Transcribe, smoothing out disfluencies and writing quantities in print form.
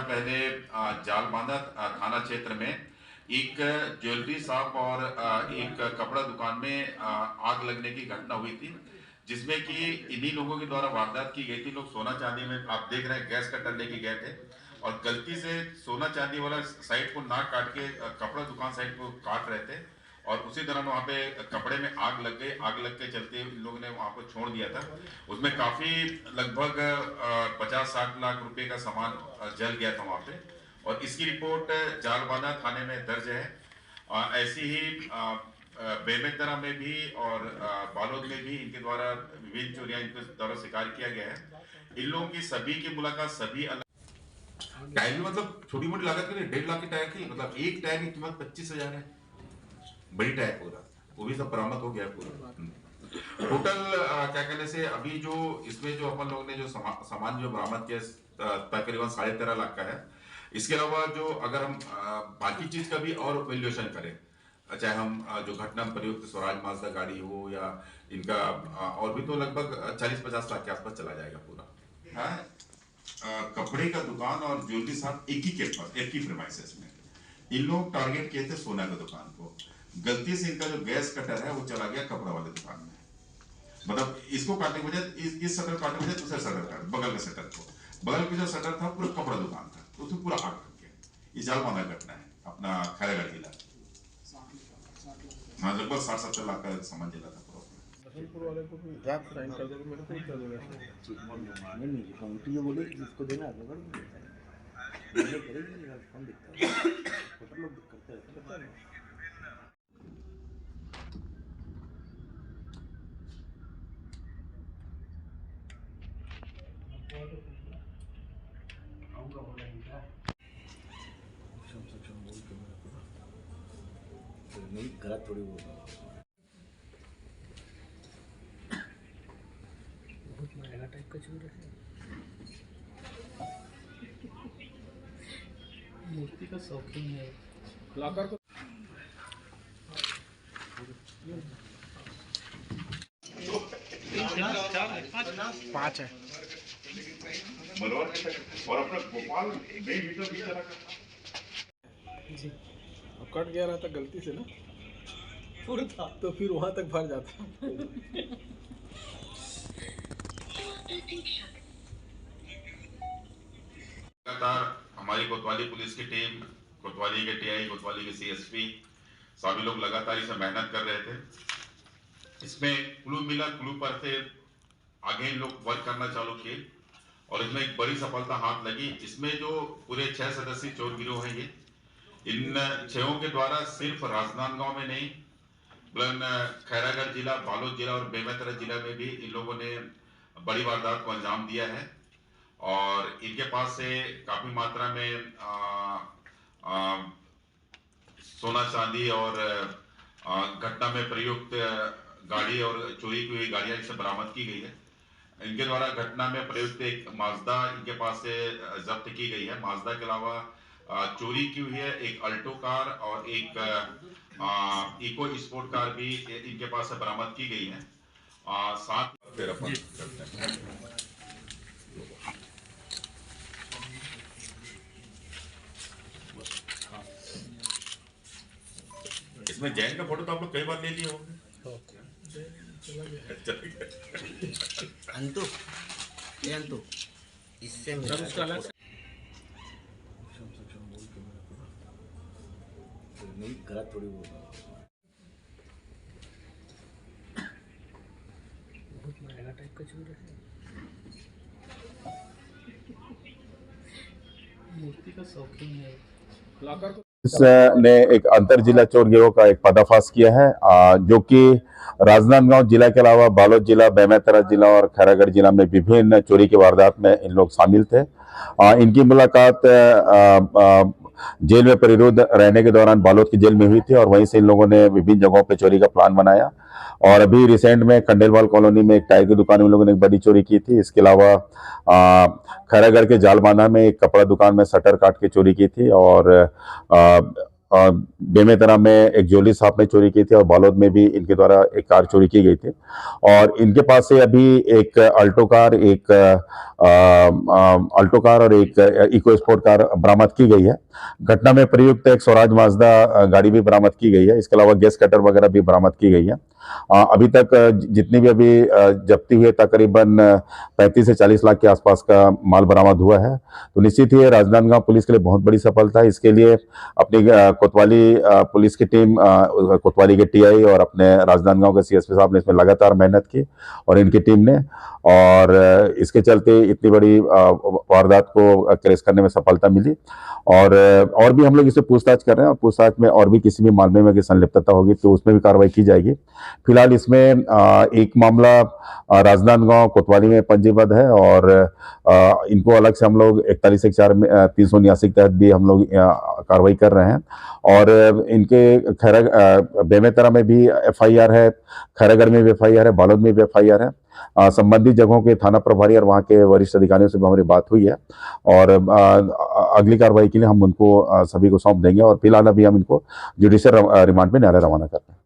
पहले जालबांधा थाना क्षेत्र में एक ज्वेलरी शॉप और एक कपड़ा दुकान में आग लगने की घटना हुई थी, जिसमें कि इन्हीं लोगों के द्वारा वारदात की गई थी। लोग सोना चांदी में, आप देख रहे हैं, गैस कटर लेके गए थे और गलती से सोना चांदी वाला साइड को नाक काट के कपड़ा दुकान साइड को काट रहे थे और उसी दौरान वहाँ पे कपड़े में आग लग गई। आग लग के चलते इन लोगों ने वहाँ पर छोड़ दिया था। उसमें काफ़ी लगभग 50-60 लाख रुपए का सामान जल गया था वहाँ पे और इसकी रिपोर्ट जालबांधा थाने में दर्ज है। ऐसी ही बेमेतरा में भी और बालोद में भी इनके द्वारा विभिन्न चोरियां इनके द्वारा शिकार किया गया है। इन लोगों की सभी की मुलाकात सभी अलग टायर भी, मतलब छोटी मोटी लागत के लिए 1.5 लाख के टायर की, मतलब एक टायर की कीमत 25,000 है। बड़ी टायर पूरा, वो भी सब बरामद हो गया पूरा। टोटल क्या कहने से अभी जो इसमें जो अपन लोग ने जो सामान जो बरामद किया तकरीबन 13.5 लाख का है। इसके अलावा जो अगर हम बाकी चीज का भी और वैल्यूएशन करें, चाहे हम जो घटना में प्रयुक्त स्वराज माजदा गाड़ी हो या इनका और भी, तो लगभग 40-50 लाख के आसपास चला जाएगा पूरा। हाँ, कपड़े का दुकान और ज्वेलरी शॉप एक ही प्रेमाइसेस में इन लोग टारगेट किए थे सोना का दुकान को। गलती से इनका जो गैस कटर है वो चला गया कपड़ा वाले दुकान में, मतलब इसको काटने के बजाय इस शटर काटने के बजाय दूसरा शटर काट, बगल का शटर को, बगल का जो शटर था पूरा कपड़ा दुकान था, तो उसमें पूरा आग लग गया। ये जालबांधा घटना है अपना खैरागढ़ जिला। हाँ, लगभग 60-70 लाख का सामान जला था पूरा। वाले को भी रात साइन कर दो, मेरे को क्या दोगे? नहीं काउंटी जो बोले जिसको देना है वो करेगी, हम दिखता है होटल लोग करते हैं, पता है। नहीं गलत थोड़ी बोल रहा बहुत महंगा टाइप का चूर है। मूर्ति का शौकीन है कलाकार को। पाँच है और अपना भोपाल में मीटर भी चला जी। अब कट गया रहता गलती से ना पूरा था, तो फिर वहां तक भर जाता। लगातार हमारी कोतवाली पुलिस की टीम, कोतवाली के टीआई, कोतवाली के सीएसपी, सभी लोग लगातार इसमें मेहनत कर रहे थे। इसमें क्लू मिला, क्लू पर से आगे लोग वर्क करना चालू किए और इसमें एक बड़ी सफलता हाथ लगी। इसमें जो पूरे 6 सदस्यीय चोर गिरोह है, ये इन 6 के द्वारा सिर्फ राजनांदगांव में नहीं, खैरागढ़ जिला, बालोद जिला और बेमेतरा जिला में भी इन लोगों ने बड़ी वारदात को अंजाम दिया है और इनके पास से काफी मात्रा में सोना चांदी और घटना में प्रयुक्त गाड़ी और चोरी की हुई गाड़ियां इनसे बरामद की गई है। इनके द्वारा घटना में प्रयुक्त एक माजदा इनके पास से जब्त की गई है। माजदा के अलावा चोरी की हुई है एक अल्टो कार और एक इको स्पोर्ट कार भी इनके पास से बरामद की गई है। साथ इसमें जैन का फोटो तो आप लोग कई बार ले लिए होंगे। अंतु ये अंतु इससे नहीं गलत थोड़ी बोल रहा। बहुत महंगा टाइप का चूर है। मूर्ति का शौकीन है कलाकार को। ने एक अंतर जिला चोर गिरोह का एक पर्दाफाश किया है, जो कि राजनांदगांव जिला के अलावा बालोद जिला, बेमेतरा जिला और खैरागढ़ जिला में विभिन्न चोरी की वारदात में इन लोग शामिल थे। इनकी मुलाकात जेल में परिरुद्ध रहने के दौरान बालोद की जेल में हुई थी और वहीं से इन लोगों ने विभिन्न जगहों पे चोरी का प्लान बनाया और अभी रिसेंट में कंडेलवाल कॉलोनी में एक टायर की दुकान में इन लोगों ने एक बड़ी चोरी की थी। इसके अलावा खैरागढ़ के जालबांधा में एक कपड़ा दुकान में शटर काट के चोरी की थी और बेमेतरा में एक ज्वेलरी शॉप में चोरी की थी और बालोद में भी इनके द्वारा एक कार चोरी की गई थी। और इनके पास से अभी एक अल्टो कार और एक इको स्पोर्ट कार बरामद की गई है। घटना में प्रयुक्त एक स्वराज माजदा गाड़ी भी बरामद की गई है। इसके अलावा गैस कटर वगैरह भी बरामद की गई है। अभी तक जितनी भी अभी जब्ती हुई है तकरीबन 35 से 40 लाख के आसपास का माल बरामद हुआ है। तो निश्चित ही राजनांदगांव पुलिस के लिए बहुत बड़ी सफलता है। इसके लिए अपनी कोतवाली पुलिस की टीम, कोतवाली के टीआई और अपने राजनांदगांव के सीएसपी साहब ने इसमें लगातार मेहनत की और इनकी टीम ने, और इसके चलते इतनी बड़ी वारदात को ट्रेस करने में सफलता मिली। और भी हम लोग इससे पूछताछ कर रहे हैं और पूछताछ में और भी किसी भी मामले में संलिप्तता होगी तो उसमें भी कार्रवाई की जाएगी। फिलहाल इसमें एक मामला राजनांदगांव कोतवाली में पंजीबद्ध है और इनको अलग से हम लोग 41/4 में 379 के तहत भी हम लोग कार्रवाई कर रहे हैं। और इनके बेमेतरा में भी एफआईआर है, खैरागढ़ में भी एफआईआर है, बालोद में भी एफआईआर है। संबंधित जगहों के थाना प्रभारी और वहाँ के वरिष्ठ अधिकारियों से भी हमारी बात हुई है और अगली कार्रवाई के लिए हम उनको सभी को सौंप देंगे। और फिलहाल अभी हम इनको जुडिशियल रिमांड में न्यायालय रवाना करते हैं।